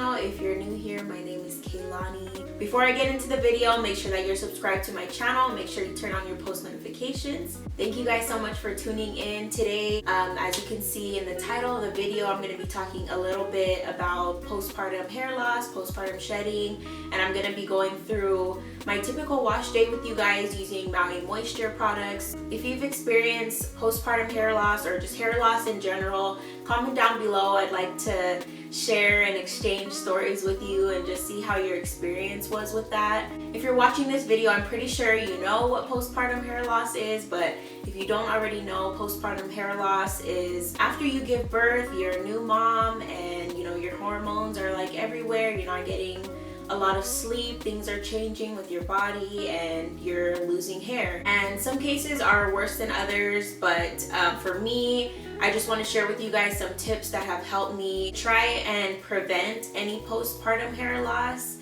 channel. If you're new here, my name is Kaylani. Before I get into the video, make sure that you're subscribed to my channel. Make sure you turn on your post notifications. Thank you guys so much for tuning in today. As you can see in the title of the video, I'm going to be talking a little bit about postpartum hair loss, postpartum shedding, and I'm going to be going through my typical wash day with you guys using Maui moisture products. If you've experienced postpartum hair loss or just hair loss in general, comment down below. I'd like to share and exchange stories with you and just see how your experience was with that. If you're watching this video, I'm pretty sure you know what postpartum hair loss is, but if you don't already know, postpartum hair loss is after you give birth, you're a new mom and your hormones are like everywhere, you're not getting a lot of sleep, things are changing with your body, and you're losing hair. And some cases are worse than others, but for me, I just want to share with you guys some tips that have helped me try and prevent any postpartum hair loss.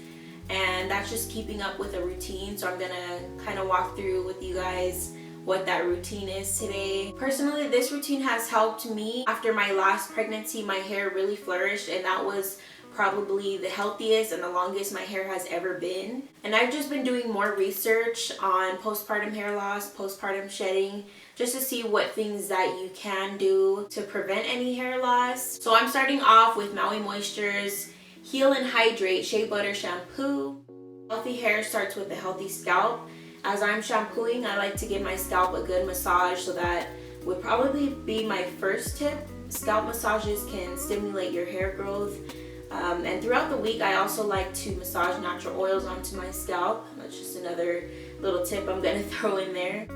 And that's just keeping up with a routine. So I'm gonna kind of walk through with you guys what that routine is today. Personally, this routine has helped me. After my last pregnancy, my hair really flourished, and that was probably the healthiest and the longest my hair has ever been. And I've just been doing more research on postpartum hair loss, postpartum shedding, just to see what things that you can do to prevent any hair loss. So I'm starting off with Maui Moisture's Heal and Hydrate Shea Butter Shampoo. Healthy hair starts with a healthy scalp. As I'm shampooing, I like to give my scalp a good massage, so that would probably be my first tip. Scalp massages can stimulate your hair growth. And throughout the week, I also like to massage natural oils onto my scalp. That's just another little tip I'm gonna throw in there.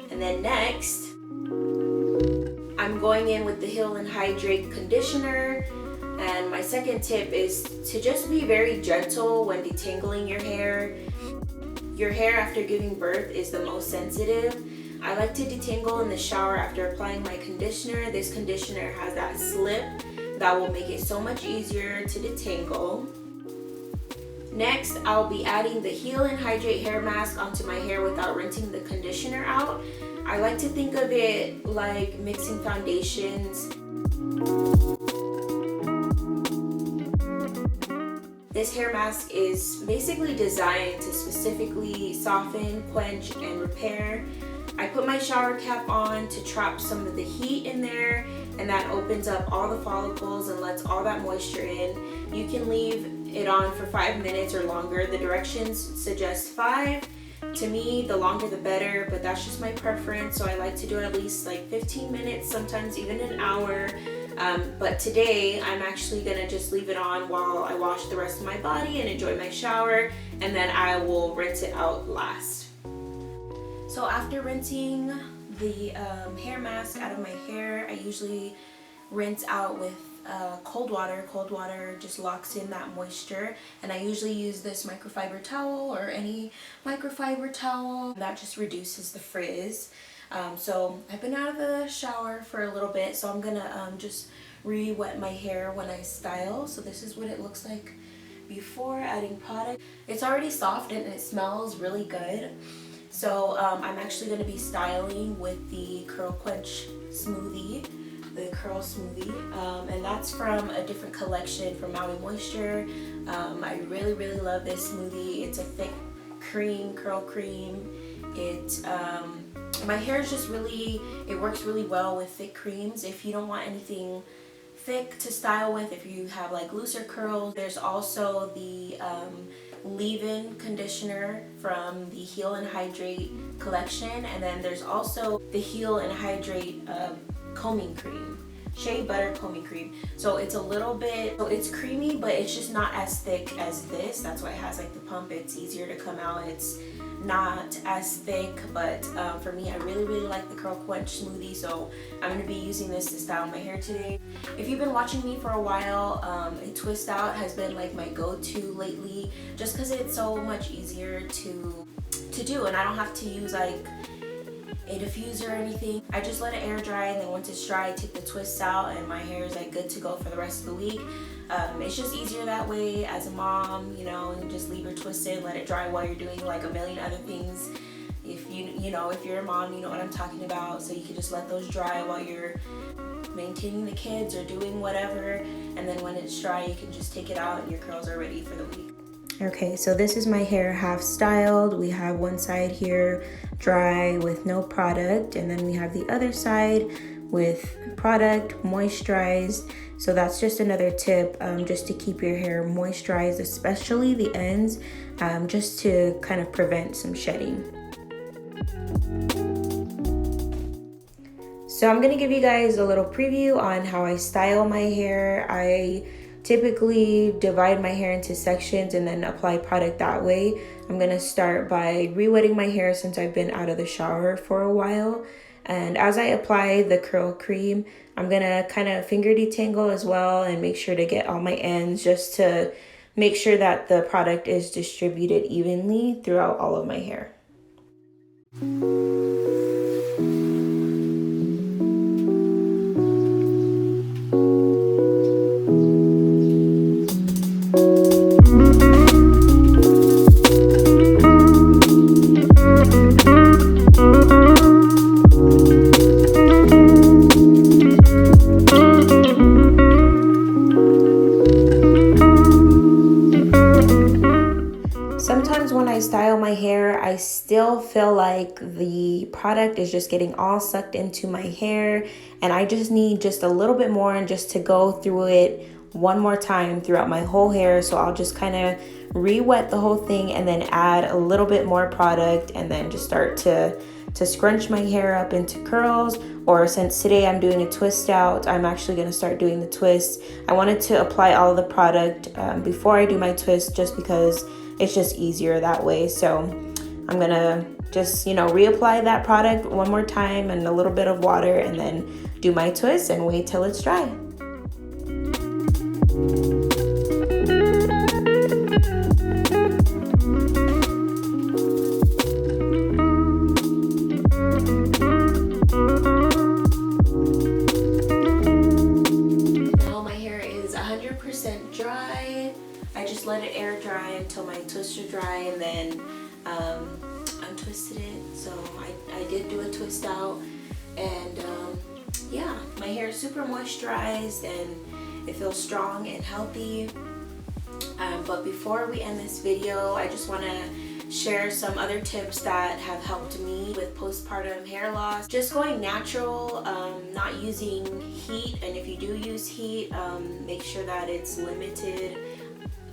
And then next, I'm going in with the Heal and Hydrate conditioner. And my second tip is to just be very gentle when detangling your hair. Your hair after giving birth is the most sensitive. I like to detangle in the shower after applying my conditioner. This conditioner has that slip that will make it so much easier to detangle. Next, I'll be adding the Heal and Hydrate hair mask onto my hair without rinsing the conditioner out. I like to think of it like mixing foundations. This hair mask is basically designed to specifically soften, quench, and repair. I put my shower cap on to trap some of the heat in there, and that opens up all the follicles and lets all that moisture in. You can leave it on for 5 minutes or longer. The directions suggest 5. To me, the longer the better, but that's just my preference. So I like to do it at least like 15 minutes, sometimes even an hour. But today I'm actually gonna just leave it on while I wash the rest of my body and enjoy my shower, and then I will rinse it out last. So after rinsing the hair mask out of my hair, I usually rinse out with cold water. Cold water just locks in that moisture, and I usually use this microfiber towel or any microfiber towel. That just reduces the frizz. So I've been out of the shower for a little bit, so I'm gonna just re-wet my hair when I style. So this is what it looks like before adding product. It's already soft and it smells really good. So I'm actually gonna be styling with the Curl Quench smoothie, the curl smoothie, and that's from a different collection from Maui Moisture. I really love this smoothie. It's a thick cream, curl cream. My hair is just really, it works really well with thick creams. If you don't want anything thick to style with, if you have like looser curls, there's also the leave-in conditioner from the Heal and Hydrate collection, and then there's also the Heal and Hydrate combing cream, Shea Butter combing cream. So it's a little bit, so it's creamy, but it's just not as thick as this. That's why it has like the pump. It's easier to come out. It's not as thick, but for me, I really like the Curl Quench smoothie, so I'm going to be using this to style my hair today. If you've been watching me for a while, a twist out has been like my go-to lately, just because it's so much easier to do, and I don't have to use like a diffuser or anything. I just let it air dry, and then once it's dry, I take the twists out and my hair is like good to go for the rest of the week. It's just easier that way as a mom, you know, and just leave your twists in, let it dry while you're doing like a million other things. If if you're a mom, you know what I'm talking about. So you can just let those dry while you're maintaining the kids or doing whatever, and then when it's dry, you can just take it out and your curls are ready for the week. Okay, so this is my hair half styled. We have one side here dry with no product, and then we have the other side with product, moisturized. So that's just another tip, just to keep your hair moisturized, especially the ends, just to kind of prevent some shedding. So I'm gonna give you guys a little preview on how I style my hair. I typically divide my hair into sections and then apply product that way. I'm gonna start by re-wetting my hair since I've been out of the shower for a while. And as I apply the curl cream, I'm gonna kind of finger detangle as well and make sure to get all my ends, just to make sure that the product is distributed evenly throughout all of my hair. Sometimes when I style my hair, I still feel like the product is just getting all sucked into my hair, and I just need just a little bit more and just to go through it one more time throughout my whole hair. So I'll just kind of re-wet the whole thing and then add a little bit more product, and then just start to scrunch my hair up into curls. Or since today I'm doing a twist out, I'm actually going to start doing the twist. I wanted to apply all of the product before I do my twist, just because it's just easier that way. So I'm gonna just, reapply that product one more time and a little bit of water, and then do my twist and wait till it's dry. Now my hair is 100% dry. I just let it air dry until my twists are dry, and then untwisted it. So I did do a twist out, and yeah, my hair is super moisturized and it feels strong and healthy. But before we end this video, I just want to share some other tips that have helped me with postpartum hair loss. Just going natural, not using heat, and if you do use heat, make sure that it's limited.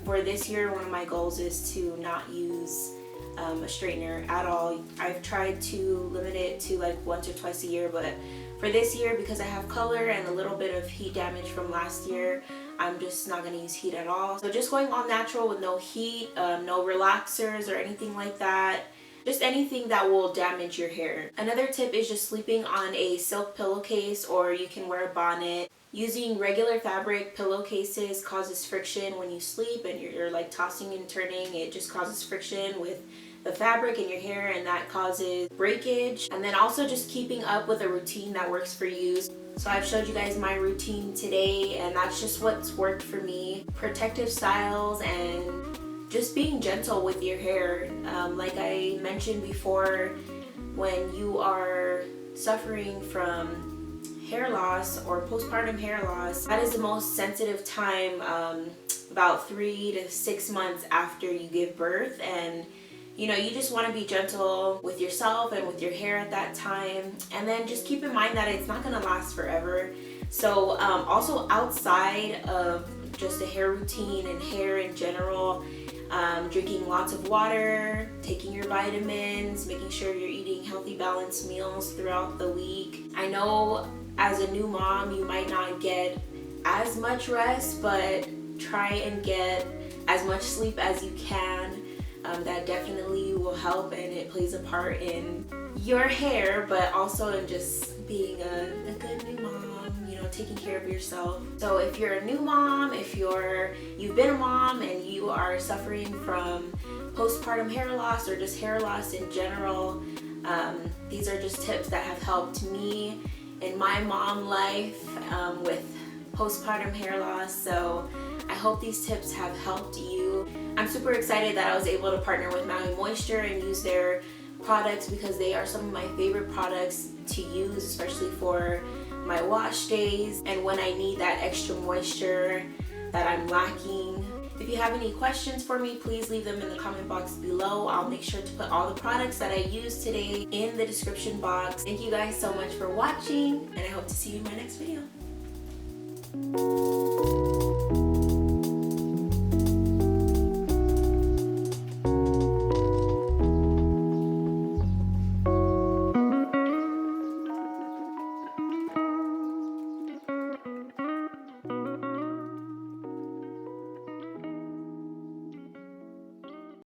For this year, one of my goals is to not use a straightener at all. I've tried to limit it to like once or twice a year, but for this year, because I have color and a little bit of heat damage from last year, I'm just not gonna use heat at all. So just going all natural with no heat, no relaxers or anything like that. Just anything that will damage your hair. Another tip is just sleeping on a silk pillowcase, or you can wear a bonnet. Using regular fabric pillowcases causes friction when you sleep, and you're like tossing and turning. It just causes friction with the fabric in your hair, and that causes breakage. And then also just keeping up with a routine that works for you. So I've showed you guys my routine today, and that's just what's worked for me. Protective styles and just being gentle with your hair. Like I mentioned before, when you are suffering from hair loss or postpartum hair loss, that is the most sensitive time, about 3 to 6 months after you give birth. And you just want to be gentle with yourself and with your hair at that time. And then just keep in mind that it's not going to last forever. So also outside of just a hair routine and hair in general, drinking lots of water, taking your vitamins, making sure you're eating healthy, balanced meals throughout the week. I know as a new mom, you might not get as much rest, but try and get as much sleep as you can. That definitely will help, and it plays a part in your hair, but also in just being a good new mom. You know taking care of yourself. So if you're a new mom, if you've been a mom and you are suffering from postpartum hair loss or just hair loss in general, these are just tips that have helped me in my mom life with postpartum hair loss. So I hope these tips have helped you. I'm super excited that I was able to partner with Maui Moisture and use their products because they are some of my favorite products to use, especially for my wash days and when I need that extra moisture that I'm lacking. If you have any questions for me, please leave them in the comment box below. I'll make sure to put all the products that I used today in the description box. Thank you guys so much for watching, and I hope to see you in my next video.